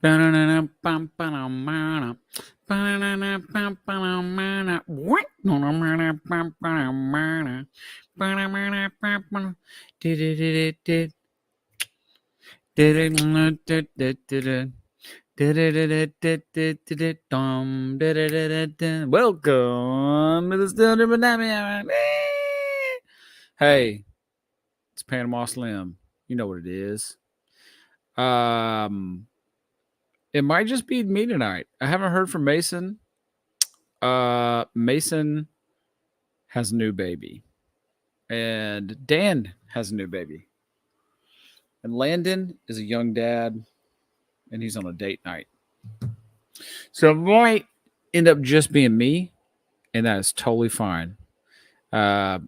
Welcome to the Still Different Dynamic. Hey, it's Panama Slim. You know what it is. It might just be me tonight. I haven't heard from Mason. Mason has a new baby, and Dan has a new baby, and Landon is a young dad, and he's on a date night. So it might end up just being me, and that is totally fine. But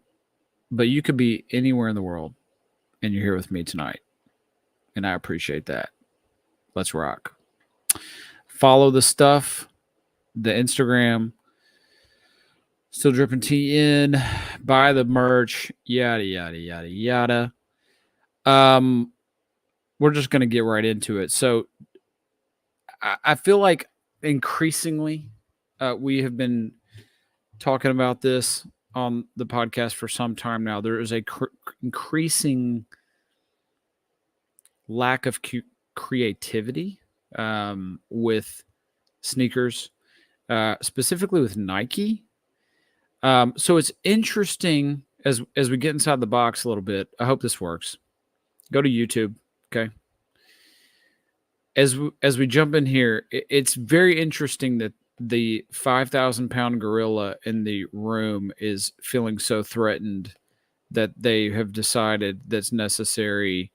you could be anywhere in the world, and you're here with me tonight, and I appreciate that. Let's rock. Follow the stuff, the Instagram, Still Dripping Tea in, buy the merch, yada yada yada yada. We're just gonna get right into it. So I feel like increasingly we have been talking about this on the podcast for some time now. There is a increasing lack of creativity with sneakers, specifically with Nike. So it's interesting as we get inside the box a little bit. I hope this works. Go to YouTube, okay? As we jump in here, it's very interesting that the 5,000-pound gorilla in the room is feeling so threatened that they have decided that's necessary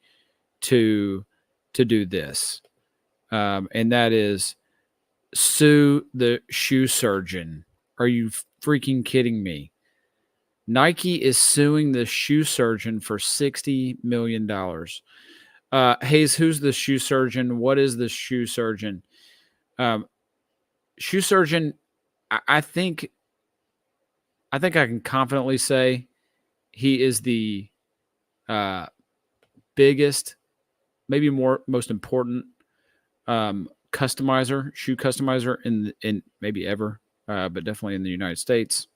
to do this, and that is sue the shoe surgeon. Are you freaking kidding me? Nike is suing the shoe surgeon for $60 million. Hayes, who's the shoe surgeon? What is the shoe surgeon? Shoe surgeon, I think I can confidently say he is the biggest, maybe most important shoe customizer in maybe ever, but definitely in the United States.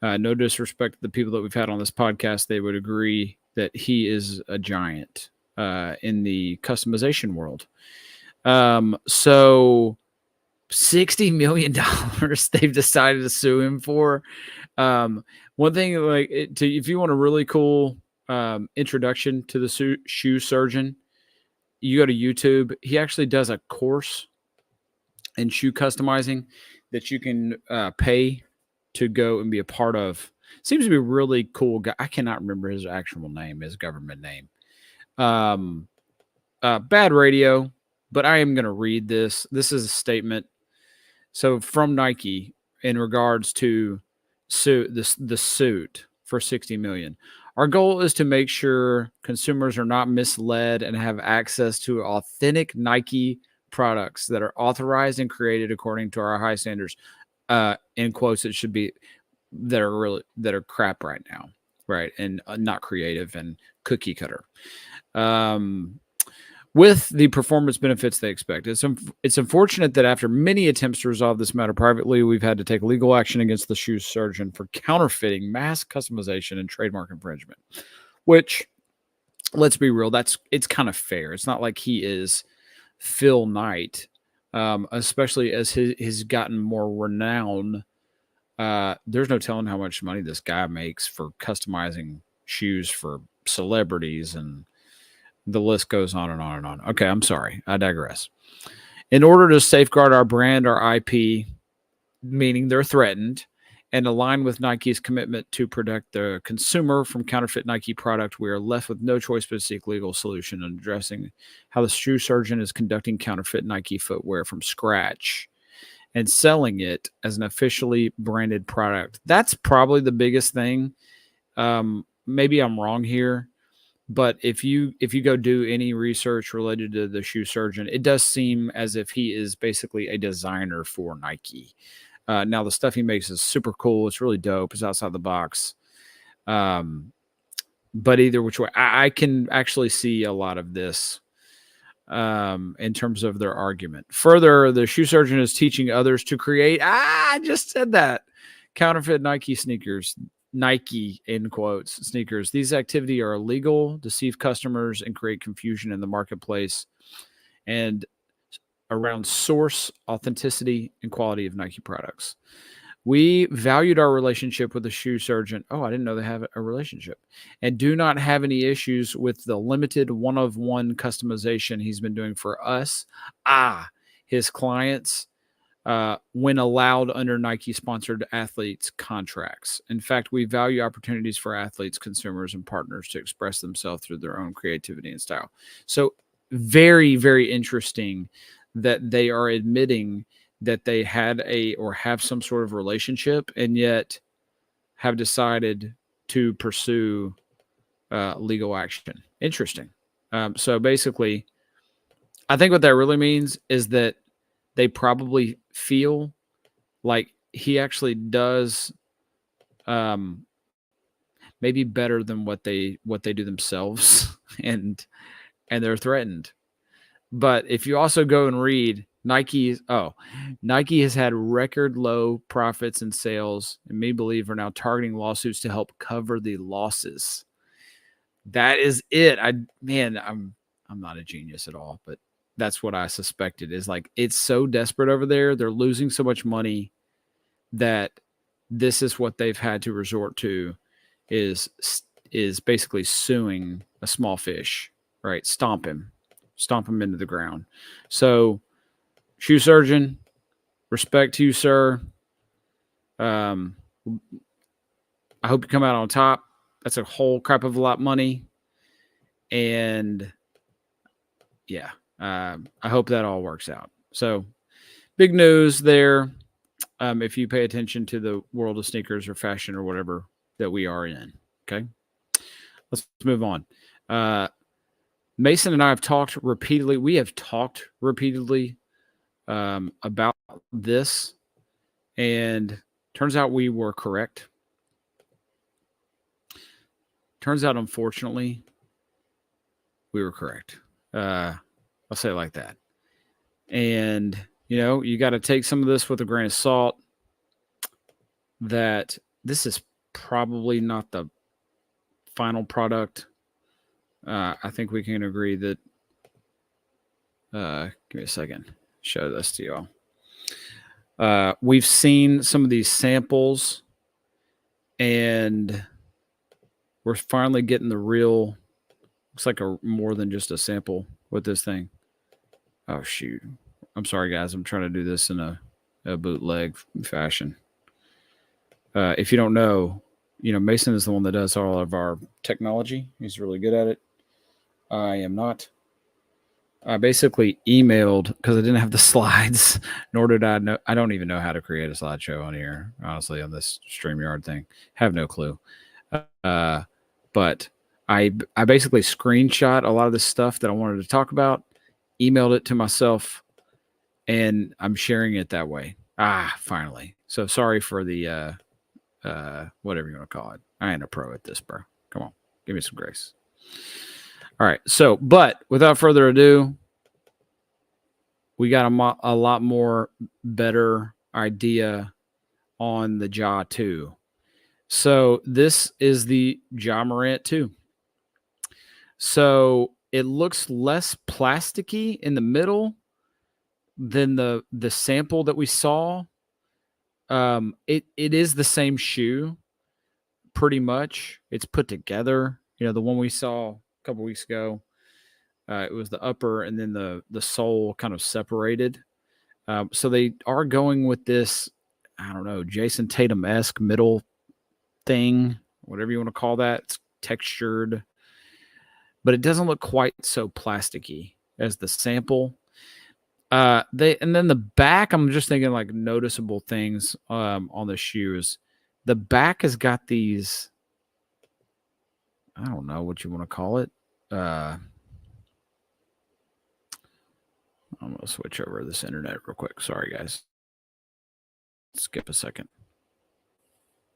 No disrespect to the people that we've had on this podcast, they would agree that he is a giant in the customization world. So $60 million they've decided to sue him for. One thing, if you want a really cool introduction to the shoe surgeon, you go to YouTube. He actually does a course in shoe customizing that you can pay to go and be a part of. Seems to be a really cool guy. I cannot remember his actual name, his government name. Bad radio, but I am going to read this. This is a statement. So from Nike in regards to the suit for $60 million. Our goal is to make sure consumers are not misled and have access to authentic Nike products that are authorized and created according to our high standards. In quotes, it should be that are crap right now, right? And not creative and cookie cutter. With the performance benefits they expect. It's unfortunate that after many attempts to resolve this matter privately, we've had to take legal action against the shoe surgeon for counterfeiting, mass customization, and trademark infringement. Which, let's be real, it's kind of fair. It's not like he is Phil Knight, especially as he's gotten more renown. There's no telling how much money this guy makes for customizing shoes for celebrities, and the list goes on and on and on. Okay, I'm sorry. I digress. In order to safeguard our brand, our IP, meaning they're threatened, and align with Nike's commitment to protect the consumer from counterfeit Nike product, we are left with no choice but to seek legal solution in addressing how the shoe surgeon is conducting counterfeit Nike footwear from scratch and selling it as an officially branded product. That's probably the biggest thing. Maybe I'm wrong here. But if you go do any research related to the shoe surgeon, it does seem as if he is basically a designer for Nike. Now, the stuff he makes is super cool. It's really dope. It's outside the box. But either which way, I can actually see a lot of this in terms of their argument. Further, the shoe surgeon is teaching others to create, I just said that, counterfeit Nike sneakers, Nike in quotes, sneakers. These activities are illegal, deceive customers, and create confusion in the marketplace and around source, authenticity, and quality of Nike products. We valued our relationship with the shoe surgeon. Oh, I didn't know they have a relationship. And do not have any issues with the limited one-of-one customization he's been doing for us, his clients, when allowed under Nike-sponsored athletes' contracts. In fact, we value opportunities for athletes, consumers, and partners to express themselves through their own creativity and style. So very, very interesting that they are admitting that they had or have some sort of relationship and yet have decided to pursue legal action. Interesting. So basically, I think what that really means is that they probably feel like he actually does maybe better than what they do themselves, and they're threatened. But if you also go and read Nike has had record low profits and sales, and many believe are now targeting lawsuits to help cover the losses. That is it. I'm not a genius at all, but that's what I suspected, is like it's so desperate over there. They're losing so much money that this is what they've had to resort to, is basically suing a small fish, right? Stomp him into the ground. So, shoe surgeon, respect to you, sir. I hope you come out on top. That's a whole crap of a lot of money. And yeah, I hope that all works out. So big news there. If you pay attention to the world of sneakers or fashion or whatever that we are in. Okay. Let's move on. Mason and I have talked repeatedly. We have talked repeatedly about this, and turns out we were correct. Turns out, unfortunately, we were correct. I'll say it like that. And, you got to take some of this with a grain of salt, that this is probably not the final product. I think we can agree that, give me a second, show this to y'all. We've seen some of these samples, and we're finally getting the real, looks like more than just a sample with this thing. Oh, shoot. I'm sorry, guys. I'm trying to do this in a bootleg fashion. If you don't know, Mason is the one that does all of our technology. He's really good at it. I am not. I basically emailed, because I didn't have the slides, nor did I know. I don't even know how to create a slideshow on here, honestly, on this StreamYard thing. Have no clue. But I basically screenshot a lot of the stuff that I wanted to talk about, emailed it to myself, and I'm sharing it that way. Finally. So sorry for the whatever you want to call it. I ain't a pro at this, bro. Come on, give me some grace. All right. So, but without further ado, we got a lot more better idea on the Ja 2. So this is the Ja Morant 2. So it looks less plasticky in the middle than the sample that we saw. It is the same shoe, pretty much. It's put together. The one we saw a couple weeks ago, it was the upper and then the sole kind of separated. So they are going with this, I don't know, Jason Tatum-esque middle thing, whatever you want to call that. It's textured, but it doesn't look quite so plasticky as the sample. And then the back, I'm just thinking like noticeable things on the shoes. The back has got these, I don't know what you want to call it. I'm going to switch over to this internet real quick. Sorry, guys. Skip a second.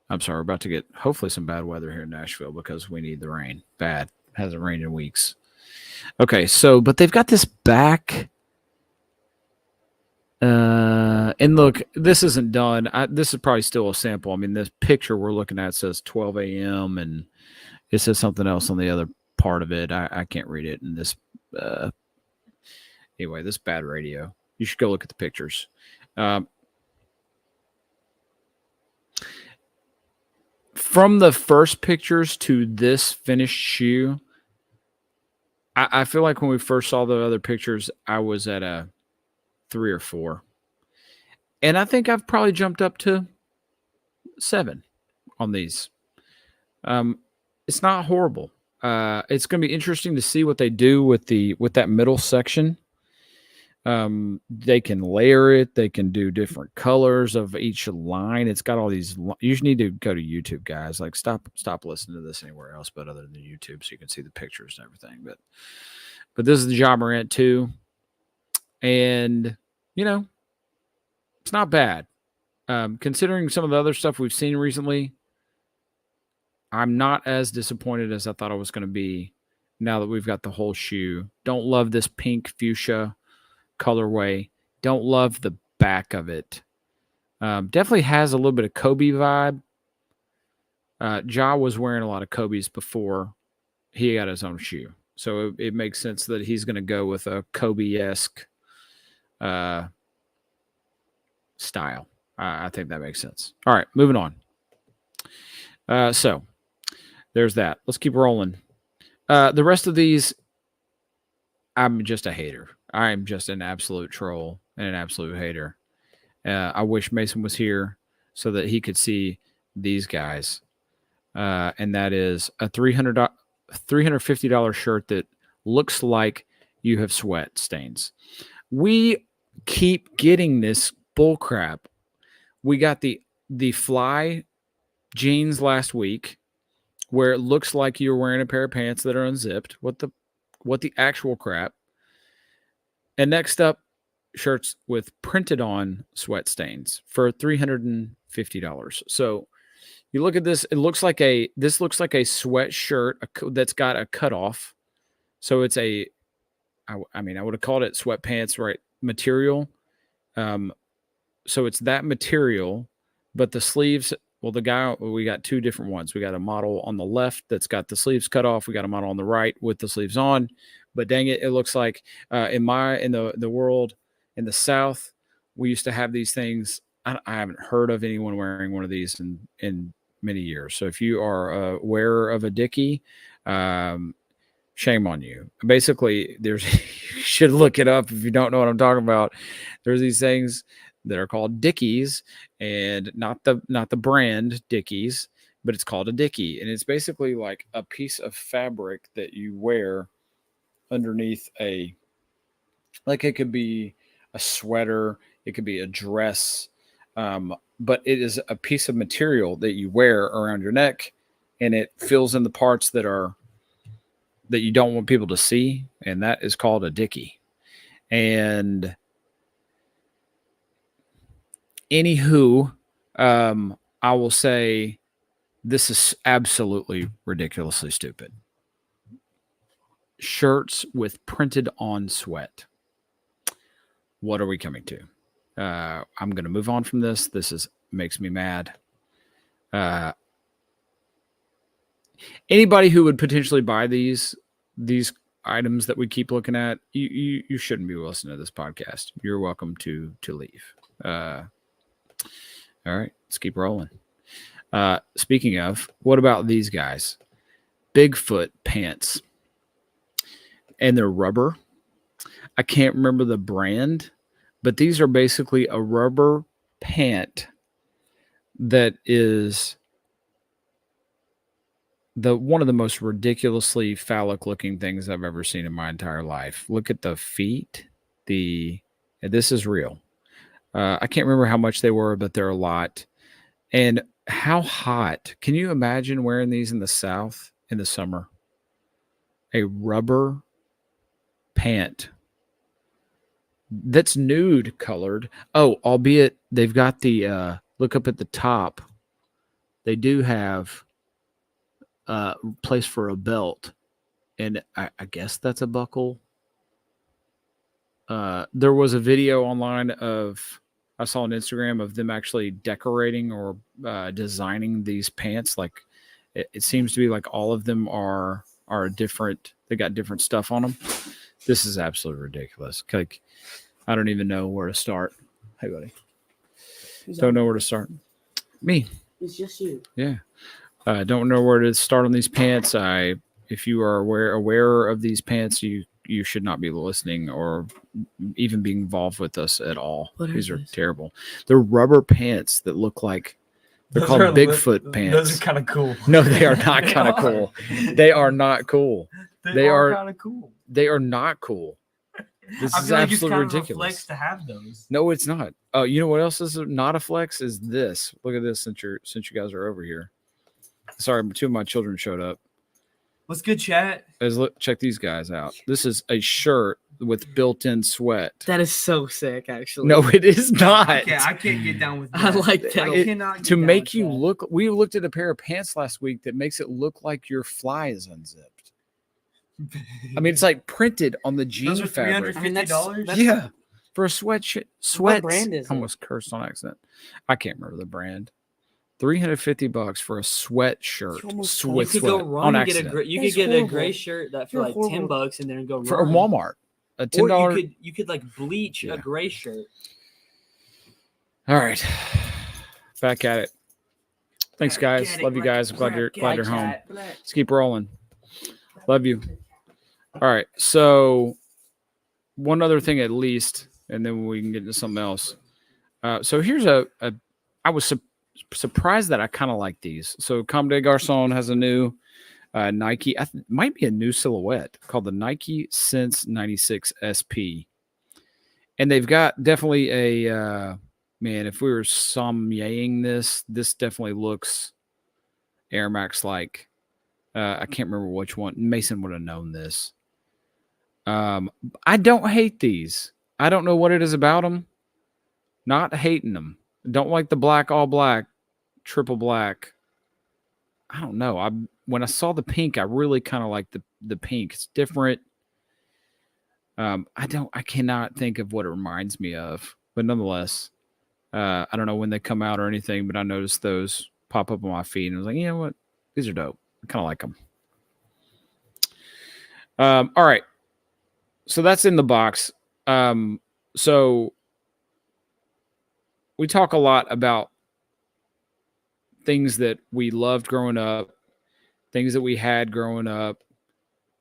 I'm sorry. We're about to get hopefully some bad weather here in Nashville because we need the rain. Bad. Hasn't rained in weeks. Okay, so but they've got this back. And look, this isn't done. This is probably still a sample. I mean, this picture we're looking at says 12 a.m. and it says something else on the other part of it. I can't read it in this. Uh, anyway, this bad radio. You should go look at the pictures. From the first pictures to this finished shoe, I feel like when we first saw the other pictures, I was at a 3 or 4. And I think I've probably jumped up to 7 on these. It's not horrible. It's going to be interesting to see what they do with that middle section. They can layer it. They can do different colors of each line. It's got all these. You just need to go to YouTube, guys. Like stop listening to this anywhere else but other than YouTube, so you can see the pictures and everything. But this is the Ja Morant 2, and it's not bad. Considering some of the other stuff we've seen recently, I'm not as disappointed as I thought I was going to be now that we've got the whole shoe. Don't love this pink fuchsia colorway. Don't love the back of it. Definitely has a little bit of Kobe vibe. Ja was wearing a lot of Kobe's before he got his own shoe. So it makes sense that he's going to go with a Kobe-esque style. I think that makes sense. All right, moving on. So there's that. Let's keep rolling. The rest of these, I'm just a hater. I'm just an absolute troll and an absolute hater. I wish Mason was here so that he could see these guys. And that is a $350 shirt that looks like you have sweat stains. We keep getting this bull crap. We got the fly jeans last week where it looks like you're wearing a pair of pants that are unzipped. What the actual crap? And next up, shirts with printed on sweat stains for $350. So you look at this, this looks like a sweatshirt that's got a cutoff. So it's I would have called it sweatpants, right? Material. So it's that material, but the sleeves, we got 2 different ones. We got a model on the left that's got the sleeves cut off. We got a model on the right with the sleeves on. But dang it, it looks like in the world in the South, we used to have these things. I haven't heard of anyone wearing one of these in many years. So if you are a wearer of a Dickie, shame on you. Basically, you should look it up if you don't know what I'm talking about. There's these things that are called Dickies, and not the brand Dickies, but it's called a Dickie, and it's basically like a piece of fabric that you wear underneath it could be a sweater, it could be a dress, but it is a piece of material that you wear around your neck, and it fills in the parts that you don't want people to see, and that is called a Dickie. And anywho, I will say this is absolutely ridiculously stupid. Shirts with printed on sweat. What are we coming to? I'm going to move on from this. This makes me mad. Anybody who would potentially buy these items that we keep looking at, you shouldn't be listening to this podcast. You're welcome to leave. All right, let's keep rolling. Speaking of, what about these guys? Bigfoot pants. And they're rubber. I can't remember the brand, but these are basically a rubber pant that is one of the most ridiculously phallic looking things I've ever seen in my entire life. Look at the feet. This is real. I can't remember how much they were, but they're a lot. And how hot. Can you imagine wearing these in the South in the summer? A rubber pant that's nude colored. Oh, albeit they've got the look up at the top. They do have place for a belt. and I guess that's a buckle. There was a video online I saw on Instagram of them actually decorating or designing these pants. Like it seems to be like all of them are different. They got different stuff on them. This is absolutely ridiculous. Like I don't even know where to start. Hey, buddy. Don't know where to start. Me. It's just you. Yeah. Don't know where to start on these pants. If you are aware of these pants, you should not be listening or even being involved with us at all. These are terrible. They're rubber pants that look like they're called Bigfoot pants. Those are kind of cool. No, they are not kind of cool. They are not cool. They are kind of cool. They are not cool. This I is feel like absolutely it's kind ridiculous. of a flex to have those. No, it's not. Oh, you know what else is not a flex? Is this? Look at this. Since you guys are over here. Sorry, 2 of my children showed up. What's good, chat? Check these guys out. This is a shirt with built-in sweat. That is so sick, actually. No, it is not. Okay, I can't get down with that. I like that. I cannot get To down make with you that. look, we looked at a pair of pants last week that makes it look like your fly is unzipped. I mean, it's like printed on the jean Those are fabric. $350. Yeah, for a sweat. What brand is it? Almost cursed on accident. I can't remember the brand. $350 for a sweatshirt. You could go wrong and get you could get a gray shirt that for like $10 and then go for a wrong. Walmart. A Or $10. you could like bleach Yeah. a gray shirt. All right, back at it. Thanks, guys. Love you guys. Glad you're home. Let's keep rolling. Love you. All right. So one other thing at least, and then we can get into something else. So here's I was surprised that I kind of like these. So Comme des Garçons has a new Nike, might be a new silhouette called the Nike Sense 96 SP. And they've got definitely a, man, if we were sommeliering this definitely looks Air Max like. I can't remember which one. Mason would have known this. I don't hate these. I don't know what it is about them. Not hating them. Don't like the black, all black, triple black. I don't know. When I saw the pink, I really kind of like the pink. It's different. I cannot think of what it reminds me of, but nonetheless, I don't know when they come out or anything, but I noticed those pop up on my feed and I was like, you know what? These are dope. I kind of like them. All right. So that's in the box. So we talk a lot about things that we loved growing up, things that we had growing up,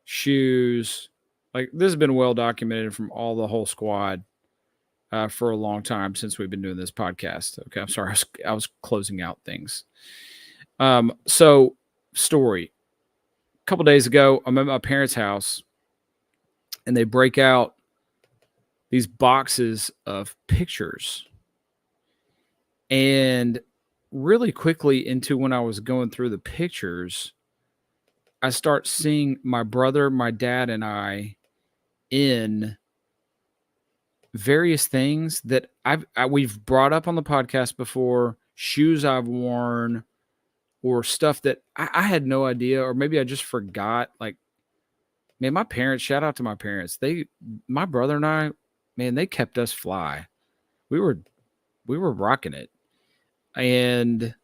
shoes. Like this has been well documented from the whole squad for a long time since we've been doing this podcast. Okay, I'm sorry, I was closing out things. So story. A couple days ago, I'm at my parents' house, and they break out these boxes of pictures. And really quickly into when I was going through the pictures, I start seeing my brother, my dad, and I in various things that we've brought up on the podcast before, shoes I've worn, or stuff that I had no idea, or maybe I just forgot. Like, man, my parents, shout out to my parents. My brother and I, man, they kept us fly. We were rocking it. And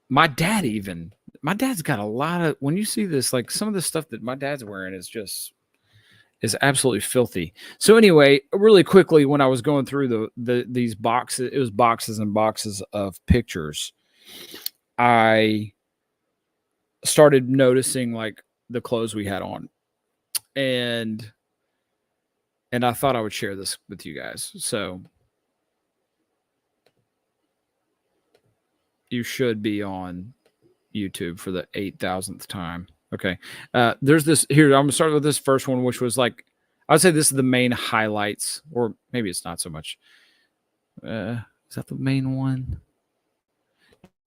my dad's got a lot of, when you see this, like some of the stuff that my dad's wearing is absolutely filthy. So anyway, really quickly, when I was going through these boxes, it was boxes and boxes of pictures. I started noticing like the clothes we had on, and I thought I would share this with you guys. So you should be on YouTube for the 8,000th time. Okay. There's this here. I'm gonna start with this first one, which was like, I'd say this is the main highlights, or maybe it's not so much. Is that the main one?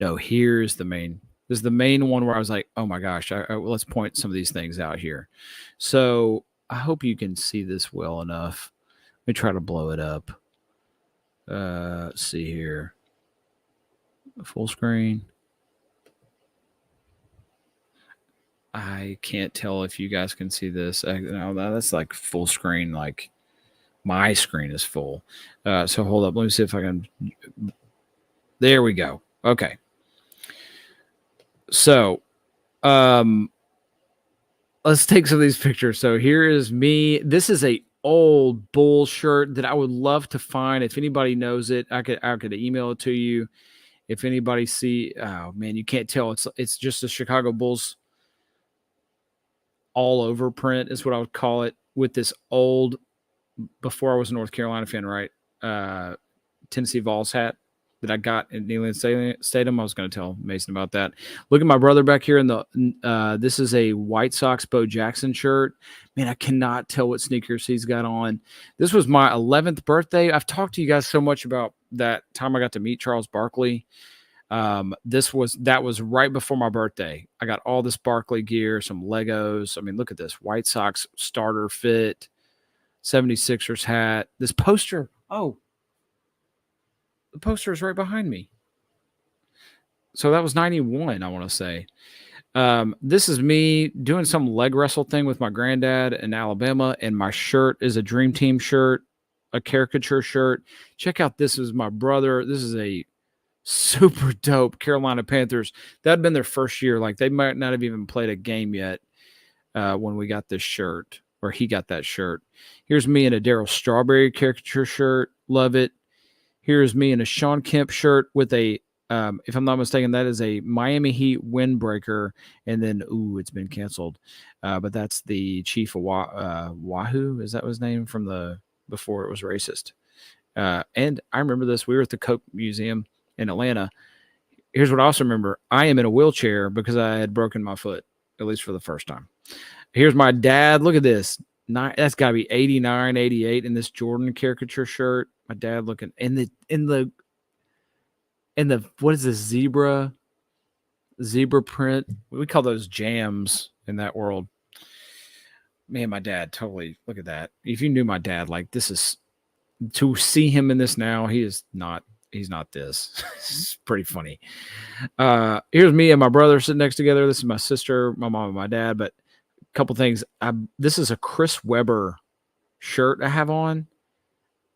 No, here's the main. This is the main one where I was like, oh my gosh, let's point some of these things out here. So I hope you can see this well enough. Let me try to blow it up. Let's see here. Full screen. I can't tell if you guys can see this. No, that's like full screen. Like my screen is full. So hold up. Let me see if I can. There we go. Okay. So, let's take some of these pictures. So here is me. This is a old Bull shirt that I would love to find. If anybody knows it, I could email it to you. If anybody see, oh man, you can't tell. It's just a Chicago Bulls all over print is what I would call it, with this old, before I was a North Carolina fan, right? Tennessee Vols hat that I got in Neyland Stadium. I was going to tell Mason about that. Look at my brother back here in the. This is a White Sox Bo Jackson shirt. Man, I cannot tell what sneakers he's got on. This was my 11th birthday. I've talked to you guys so much about that time I got to meet Charles Barkley. That was right before my birthday. I got all this Barkley gear, some Legos. I mean, look at this White Sox starter fit, 76ers hat. This poster. Oh, the poster is right behind me. So that was 91, I want to say. This is me doing some leg wrestle thing with my granddad in Alabama, and my shirt is a Dream Team shirt, a caricature shirt. Check out, this is my brother. This is a super dope Carolina Panthers. That had been their first year. Like, they might not have even played a game yet when we got this shirt, or he got that shirt. Here's me in a Darryl Strawberry caricature shirt. Love it. Here's me in a Sean Kemp shirt with a, if I'm not mistaken, that is a Miami Heat windbreaker. And then, it's been canceled. But that's the Chief of Wahoo. Is that his name from before it was racist? And I remember this. We were at the Coke Museum in Atlanta. Here's what I also remember. I am in a wheelchair because I had broken my foot, at least for the first time. Here's my dad. Look at this. That's got to be 89, 88 in this Jordan caricature shirt. My dad looking in the what is this, zebra print? We call those jams in that world. Man, my dad, totally, look at that. If you knew my dad, like, this is, to see him in this now, he's not this. It's pretty funny. Here's me and my brother sitting next together. This is my sister, my mom, and my dad. But a couple things. This is a Chris Webber shirt I have on.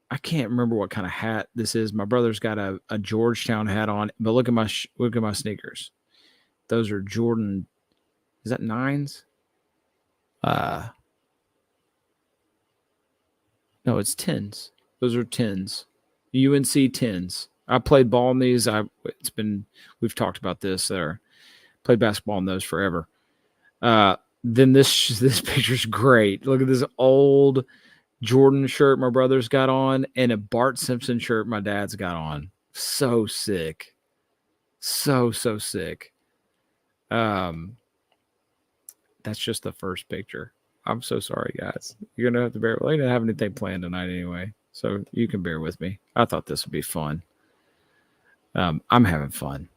I can't remember what kind of hat this is. My brother's got a Georgetown hat on, but look at my sneakers. Those are Jordan. Is that 9s? No, it's 10s. Those are 10s. UNC 10s. I played ball in these. We've talked about this. Played basketball in those forever. Then this picture's great. Look at this old Jordan shirt my brother's got on, and a Bart Simpson shirt my dad's got on. So sick. So sick. That's just the first picture. I'm so sorry, guys. You're gonna have to bear. I didn't have anything planned tonight anyway, so you can bear with me. I thought this would be fun. I'm having fun.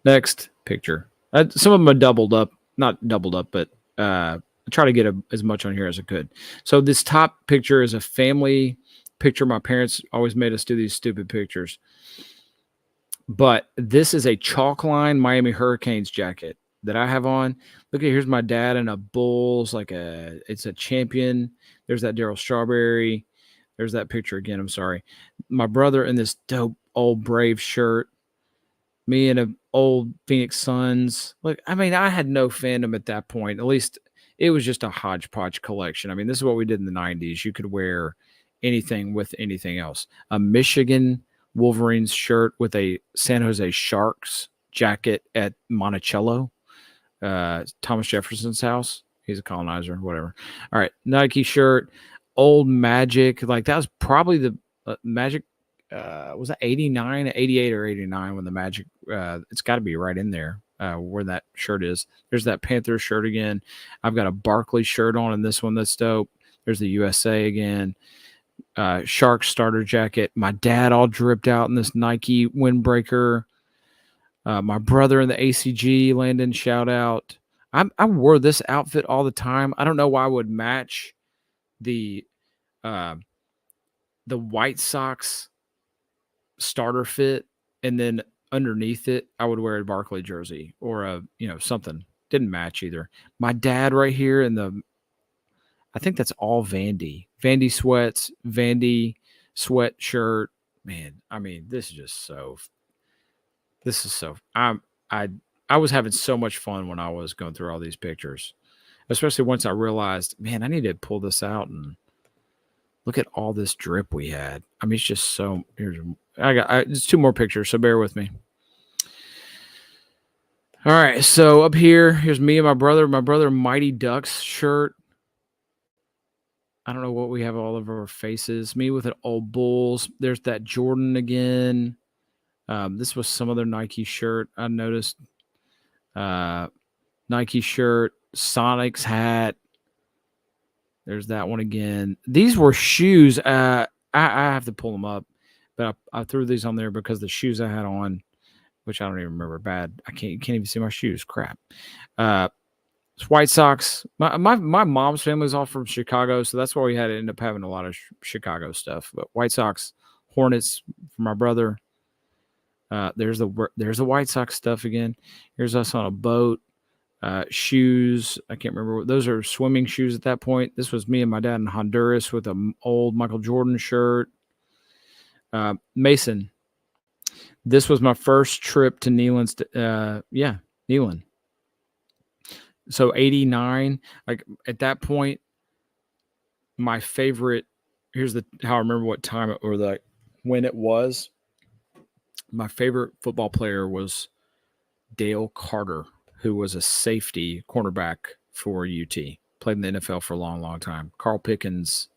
Next picture. Some of them are doubled up, not doubled up, but I try to get as much on here as I could. So this top picture is a family picture. My parents always made us do these stupid pictures. But this is a chalk line Miami Hurricanes jacket that I have on. Look here's my dad in a Bulls, it's a champion. There's that Darryl Strawberry. There's that picture again. I'm sorry. My brother in this dope old Brave shirt. Me in an old Phoenix Suns. Look, I mean, I had no fandom at that point. At least it was just a hodgepodge collection. I mean, this is what we did in the 90s. You could wear anything with anything else. A Michigan Wolverines shirt with a San Jose Sharks jacket at Monticello, Thomas Jefferson's house. He's a colonizer, whatever. All right, Nike shirt, old Magic. Like, that was probably the Magic. Was that 89, 88 or 89 when the Magic, it's got to be right in there where that shirt is. There's that Panthers shirt again. I've got a Barkley shirt on in this one that's dope. There's the USA again. Sharks starter jacket. My dad all dripped out in this Nike windbreaker. My brother in the ACG, Landon, shout out. I wore this outfit all the time. I don't know why I would match the White Sox starter fit, and then underneath it I would wear a Barkley jersey or something. didn't match either. My dad right here I think that's all Vandy. Vandy sweats, Vandy sweatshirt. Man, I mean, this is so. I was having so much fun when I was going through all these pictures, especially once I realized, man, I need to pull this out and look at all this drip we had. I mean, it's just so. It's 2 more pictures, so bear with me. All right, so up here's me and my brother. My brother, Mighty Ducks shirt. I don't know what we have all over our faces. Me with an old Bulls. There's that Jordan again. This was some other Nike shirt I noticed. Nike shirt, Sonics hat. There's that one again. These were shoes. I have to pull them up, but I threw these on there because the shoes I had on, which I don't even remember. Bad. You can't even see my shoes. Crap. It's White Sox. My mom's family is all from Chicago, so that's why we had to end up having a lot of Chicago stuff. But White Sox, Hornets for my brother. There's the White Sox stuff again. Here's us on a boat. Shoes. I can't remember. Those are swimming shoes at that point. This was me and my dad in Honduras with an old Michael Jordan shirt. Mason. This was my first trip to Neyland's. Neyland. So 89, like at that point, my favorite, here's how I remember what time when it was. My favorite football player was Dale Carter, who was a safety cornerback for UT. Played in the NFL for a long, long time. Carl Pickens,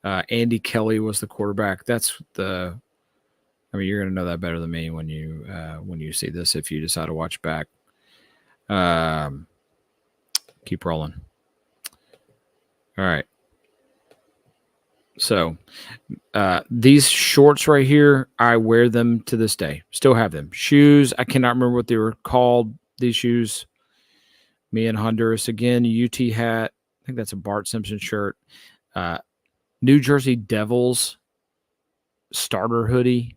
Andy Kelly was the quarterback. You're going to know that better than me when you see this, if you decide to watch back. Keep rolling. All right. So these shorts right here, I wear them to this day. Still have them. Shoes, I cannot remember what they were called, these shoes. Me in Honduras again. UT hat. I think that's a Bart Simpson shirt. New Jersey Devils starter hoodie.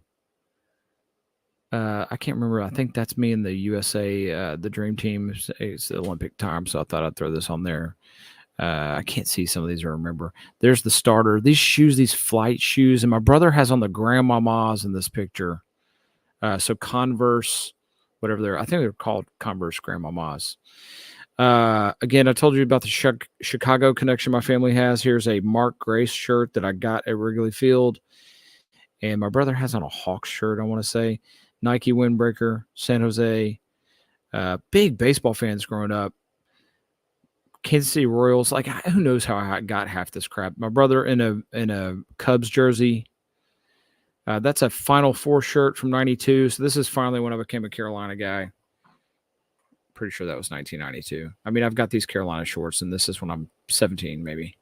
I can't remember. I think that's me in the USA, the Dream Team. It's the Olympic time, so I thought I'd throw this on there. I can't see some of these or remember. There's the starter. These shoes, these flight shoes, and my brother has on the grandmamas in this picture. So Converse, whatever I think they're called Converse grandmamas. Again, I told you about the Chicago connection my family has. Here's a Mark Grace shirt that I got at Wrigley Field. And my brother has on a Hawks shirt, I want to say. Nike windbreaker, San Jose. Big baseball fans growing up. Kansas City Royals. Like, who knows how I got half this crap. My brother in a Cubs jersey. That's a Final Four shirt from 92. So this is finally when I became a Carolina guy. Pretty sure that was 1992. I mean, I've got these Carolina shorts, and this is when I'm 17, maybe.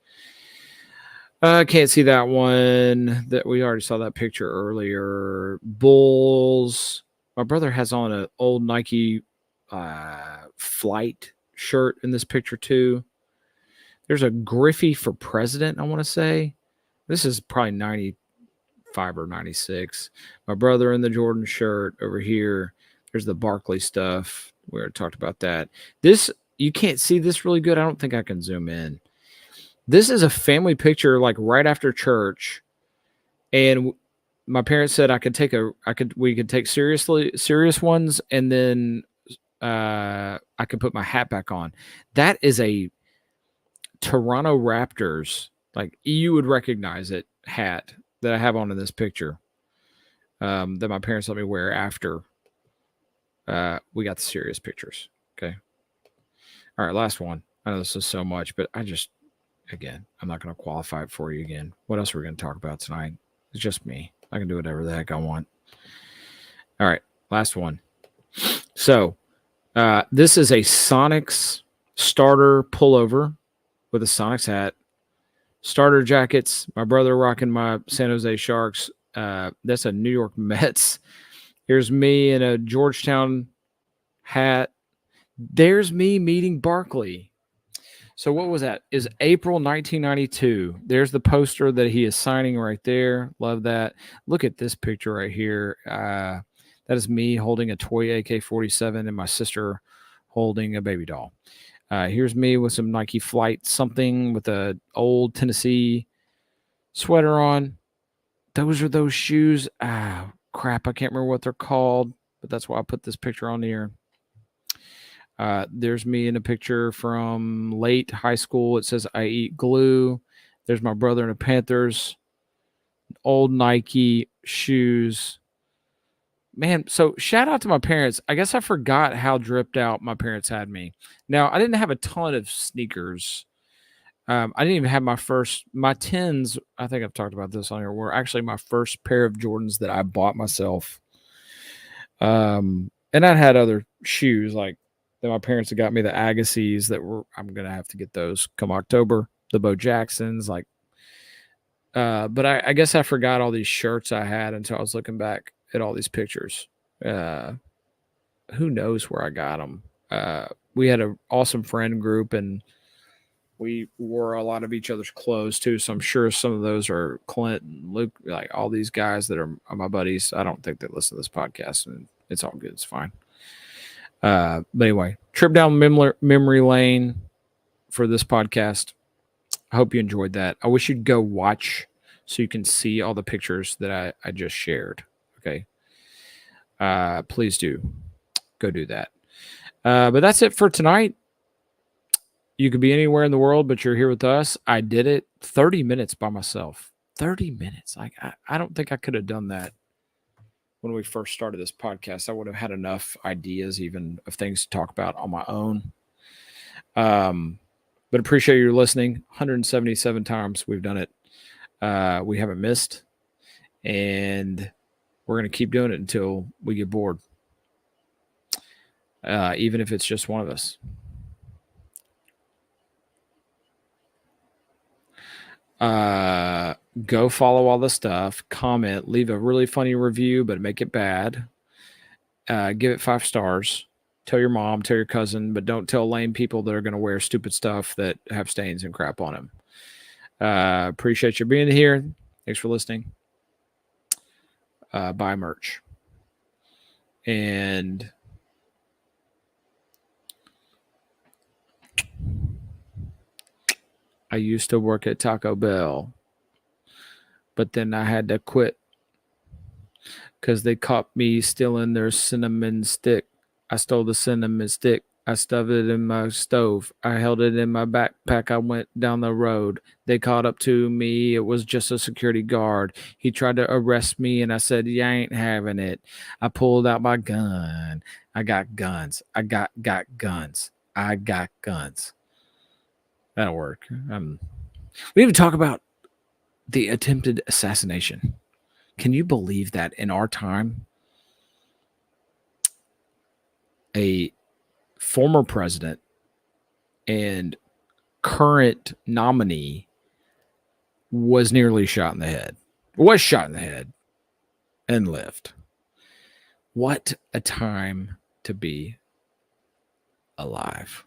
Can't see that one. That we already saw that picture earlier. Bulls. My brother has on an old Nike flight shirt in this picture too. There's a Griffey for president, I want to say. This is probably 95 or 96. My brother in the Jordan shirt over here. There's the Barkley stuff. We already talked about that. This, you can't see this really good. I don't think I can zoom in. This is a family picture, like right after church, and my parents said we could take serious ones, and then I could put my hat back on. That is a Toronto Raptors, like you would recognize it, hat that I have on in this picture. That my parents let me wear after we got the serious pictures. Okay. All right, last one. I know this is so much, but again, I'm not going to qualify it for you again. What else are we going to talk about tonight? It's just me. I can do whatever the heck I want. All right, last one. So this is a Sonics starter pullover with a Sonics hat. Starter jackets. My brother rocking my San Jose Sharks. That's a New York Mets. Here's me in a Georgetown hat. There's me meeting Barkley. So what was that? Is April 1992. There's the poster that he is signing right there. Love that. Look at this picture right here. That is me holding a toy AK-47 and my sister holding a baby doll. Here's me with some Nike Flight something with a old Tennessee sweater on. Those are those shoes. Crap, I can't remember what they're called, but that's why I put this picture on here. There's me in a picture from late high school. It says I eat glue. There's my brother in a Panthers. Old Nike shoes. Man, so shout out to my parents. I guess I forgot how dripped out my parents had me. Now, I didn't have a ton of sneakers. I didn't even have my 10s. I think I've talked about this on here. Were actually my first pair of Jordans that I bought myself. And I had other shoes like that. My parents had got me the Agassiz I'm going to have to get those come October. The Bo Jacksons, but I guess I forgot all these shirts I had until I was looking back at all these pictures. Who knows where I got them? We had an awesome friend group, and we wore a lot of each other's clothes too. So I'm sure some of those are Clint and Luke, like all these guys that are my buddies. I don't think they listen to this podcast, and it's all good. It's fine. But anyway, trip down memory lane for this podcast. I hope you enjoyed that. I wish you'd go watch so you can see all the pictures that I just shared. Okay. Please do go do that. But that's it for tonight. You could be anywhere in the world, but you're here with us. I did it 30 minutes by myself. 30 minutes. Like I don't think I could have done that when we first started this podcast. I would have had enough ideas even of things to talk about on my own. But appreciate you listening. 177 times we've done it. We haven't missed. And we're going to keep doing it until we get bored. Even if it's just one of us. Go follow all the stuff. Comment. Leave a really funny review, but make it bad. Give it 5 stars. Tell your mom, tell your cousin, but don't tell lame people that are going to wear stupid stuff that have stains and crap on them. Appreciate you being here. Thanks for listening. Buy merch. And I used to work at Taco Bell, but then I had to quit because they caught me stealing their cinnamon stick. I stole the cinnamon stick. I stuffed it in my stove. I held it in my backpack. I went down the road. They caught up to me. It was just a security guard. He tried to arrest me, and I said, "Yeah, I ain't having it." I pulled out my gun. I got guns. I got guns. I got guns. That'll work. We need to talk about the attempted assassination. Can you believe that in our time, a former president and current nominee was nearly shot in the head, and lived? What a time to be alive.